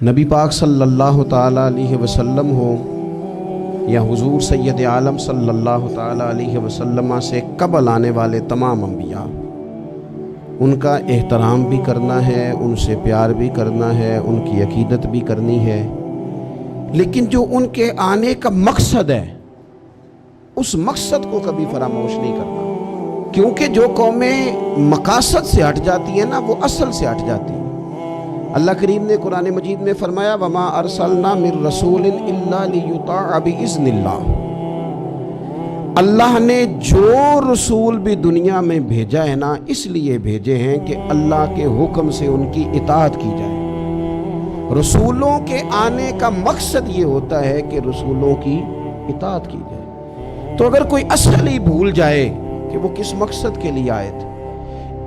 نبی پاک صلی اللہ تعالیٰ علیہ وسلم ہو یا حضور سید عالم صلی اللہ تعالیٰ علیہ وسلم سے قبل آنے والے تمام انبیاء، ان کا احترام بھی کرنا ہے، ان سے پیار بھی کرنا ہے، ان کی عقیدت بھی کرنی ہے، لیکن جو ان کے آنے کا مقصد ہے اس مقصد کو کبھی فراموش نہیں کرنا، کیونکہ جو قومیں مقاصد سے ہٹ جاتی ہیں نا وہ اصل سے ہٹ جاتی ہیں۔ اللہ کریم نے قرآن مجید میں فرمایا وَمَا أَرْسَلْنَا مِن رَسُولٍ إِلَّا لِيُطَاعَ بِإِذْنِ اللَّهِ، اللہ نے جو رسول بھی دنیا میں بھیجا ہے نا اس لیے بھیجے ہیں کہ اللہ کے حکم سے ان کی اطاعت کی جائے۔ رسولوں کے آنے کا مقصد یہ ہوتا ہے کہ رسولوں کی اطاعت کی جائے۔ تو اگر کوئی اصل ہی بھول جائے کہ وہ کس مقصد کے لیے آئے تھے،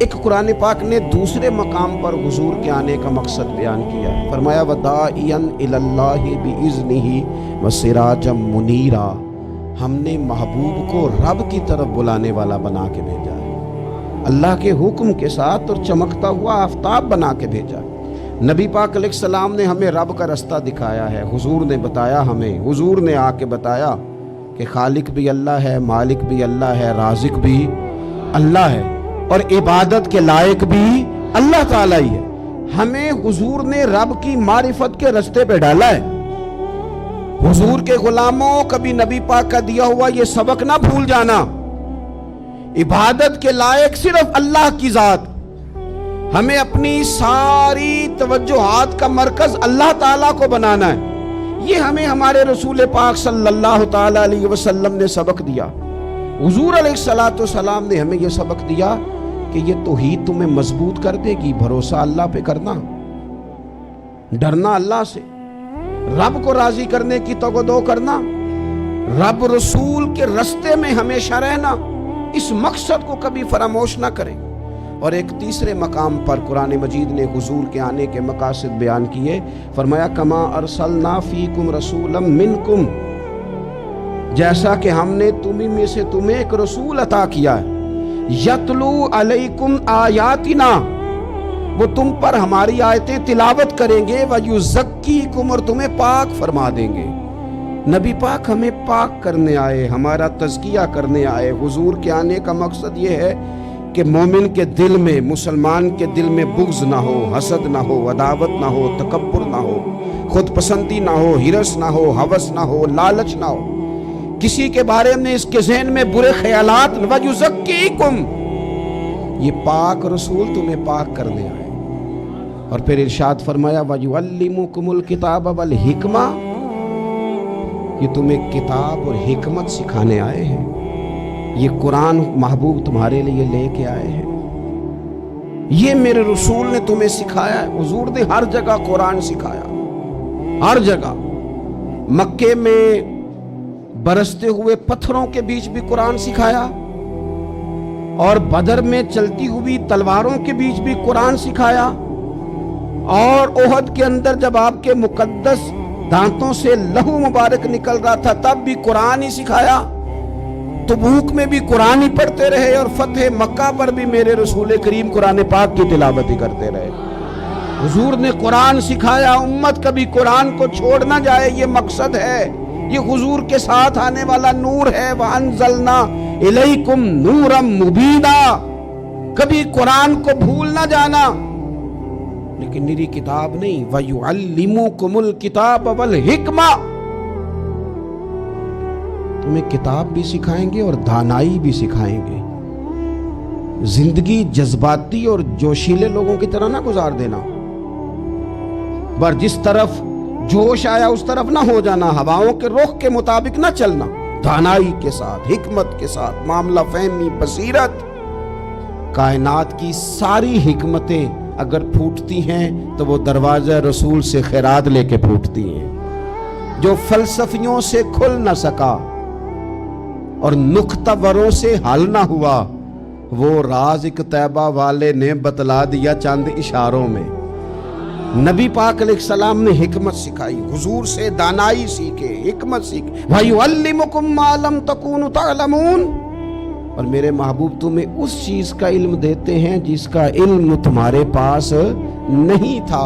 ایک قرآن پاک نے دوسرے مقام پر حضور کے آنے کا مقصد بیان کیا ہے، فرمایا وَدَاعِيًا إِلَى اللَّهِ بِإِذْنِهِ وَسِرَاجًا مُنِيرًا، ہم نے محبوب کو رب کی طرف بلانے والا بنا کے بھیجا ہے، اللہ کے حکم کے ساتھ اور چمکتا ہوا آفتاب بنا کے بھیجا۔ نبی پاک علیہ السلام نے ہمیں رب کا رستہ دکھایا ہے، حضور نے بتایا ہمیں، حضور نے آ کے بتایا کہ خالق بھی اللہ ہے، مالک بھی اللہ ہے، رازق بھی اللہ ہے، اور عبادت کے لائق بھی اللہ تعالیٰ ہی ہے۔ ہمیں حضور نے رب کی معرفت کے رستے پہ ڈالا ہے۔ حضور کے غلاموں کبھی نبی پاک کا دیا ہوا یہ سبق نہ بھول جانا، عبادت کے لائق صرف اللہ کی ذات، ہمیں اپنی ساری توجہات کا مرکز اللہ تعالیٰ کو بنانا ہے۔ یہ ہمیں ہمارے رسول پاک صلی اللہ تعالیٰ علیہ وسلم نے سبق دیا۔ حضور علیہ السلام نے ہمیں یہ سبق دیا کہ یہ توحید تمہیں مضبوط کر دے گی، بھروسہ اللہ پہ کرنا، ڈرنا اللہ سے، رب کو راضی کرنے کی توقع کرنا، رب رسول کے رستے میں ہمیشہ رہنا، اس مقصد کو کبھی فراموش نہ کریں۔ اور ایک تیسرے مقام پر قرآن مجید نے حضور کے آنے کے مقاصد بیان کیے، فرمایا کما ارسلنا فیکم رسولا منکم، جیسا کہ ہم نے تمہیں میں سے تمہیں ایک رسول عطا کیا ہے، یتلو علیکم آیاتنا، وہ تم پر ہماری آیتیں تلاوت کریں گے، ویزکیکم، اور تمہیں پاک فرما دیں گے۔ نبی پاک ہمیں پاک کرنے آئے، ہمارا تزکیہ کرنے آئے۔ حضور کے آنے کا مقصد یہ ہے کہ مومن کے دل میں، مسلمان کے دل میں بغض نہ ہو، حسد نہ ہو، عداوت نہ ہو، تکبر نہ ہو، خود پسندی نہ ہو، ہرس نہ ہو، ہوس نہ ہو، لالچ نہ ہو، کسی کے بارے میں اس کے ذہن میں برے خیالات، وَيُزَكِّيكُمْ، یہ پاک رسول تمہیں پاک کرنے آئے۔ اور پھر ارشاد فرمایا وَيُعَلِّمُكُمُ الْكِتَابَ وَالْحِكْمَةَ، یہ تمہیں کتاب اور حکمت سکھانے آئے ہیں، یہ قرآن محبوب تمہارے لیے لے کے آئے ہیں، یہ میرے رسول نے تمہیں سکھایا ہے۔ حضور نے ہر جگہ قرآن سکھایا، ہر جگہ، مکے میں برستے ہوئے پتھروں کے بیچ بھی قرآن سکھایا، اور بدر میں چلتی ہوئی تلواروں کے بیچ بھی قرآن سکھایا، اور احد کے اندر جب آپ کے مقدس دانتوں سے لہو مبارک نکل رہا تھا تب بھی قرآن ہی سکھایا، تبوک میں بھی قرآن ہی پڑھتے رہے، اور فتح مکہ پر بھی میرے رسول کریم قرآن پاک کی تلاوت ہی کرتے رہے۔ حضور نے قرآن سکھایا، امت کبھی قرآن کو چھوڑ نہ جائے، یہ مقصد ہے، یہ حضور کے ساتھ آنے والا نور ہے۔ وَأَنزَلْنَا إِلَيْكُمْ نُورًا مُبِينًا، کبھی قرآن کو بھول نہ جانا، لیکن میری کتاب نہیں، وَيُعَلِّمُكُمُ الْكِتَابَ وَالْحِكْمَةَ، تمہیں کتاب بھی سکھائیں گے اور دانائی بھی سکھائیں گے۔ زندگی جذباتی اور جوشیلے لوگوں کی طرح نہ گزار دینا، پر جس طرف جوش آیا اس طرف نہ ہو جانا، ہواؤں کے رخ کے مطابق نہ چلنا، دانائی کے ساتھ، حکمت کے ساتھ، معاملہ فہمی، بصیرت۔ کائنات کی ساری حکمتیں اگر پھوٹتی ہیں تو وہ دروازہ رسول سے خیرات لے کے پھوٹتی ہیں۔ جو فلسفیوں سے کھل نہ سکا اور نکتہ وروں سے حل نہ ہوا، وہ راز ایک طیبہ والے نے بتلا دیا چند اشاروں میں۔ نبی پاک علیہ السلام نے حکمت سکھائی، حضور سے دانائی سیکھے، حکمت سیکھے۔ وَيُعَلِّمُكُمْ مَا لَمْ تَكُونُوا تَعْلَمُونَ، اور میرے محبوب تمہیں اس چیز کا علم دیتے ہیں جس کا علم تمہارے پاس نہیں تھا۔